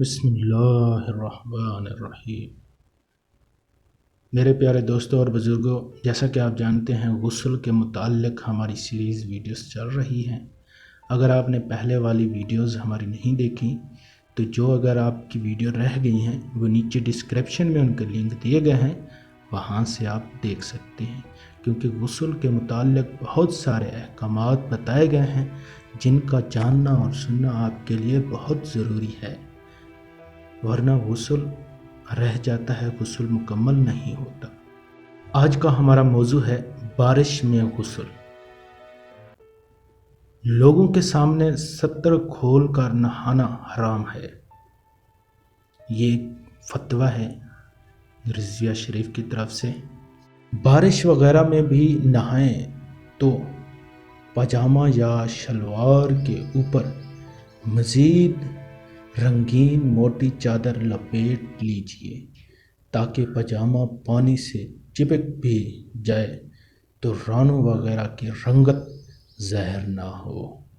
بسم اللہ الرحمن الرحیم۔ میرے پیارے دوستوں اور بزرگوں، جیسا کہ آپ جانتے ہیں غسل کے متعلق ہماری سیریز ویڈیوز چل رہی ہیں۔ اگر آپ نے پہلے والی ویڈیوز ہماری نہیں دیکھی تو جو اگر آپ کی ویڈیو رہ گئی ہیں وہ نیچے ڈسکرپشن میں ان کے لنک دیے گئے ہیں، وہاں سے آپ دیکھ سکتے ہیں، کیونکہ غسل کے متعلق بہت سارے احکامات بتائے گئے ہیں جن کا جاننا اور سننا آپ کے لیے بہت ضروری ہے، ورنہ غسل رہ جاتا ہے، غسل مکمل نہیں ہوتا۔ آج کا ہمارا موضوع ہے بارش میں غسل۔ لوگوں کے سامنے ستر کھول کر نہانا حرام ہے، یہ فتویٰ ہے رضویہ شریف کی طرف سے۔ بارش وغیرہ میں بھی نہائیں تو پاجامہ یا شلوار کے اوپر مزید رنگین موٹی چادر لپیٹ لیجئے تاکہ پاجامہ پانی سے چپک بھی جائے تو رانوں وغیرہ کی رنگت ظاہر نہ ہو۔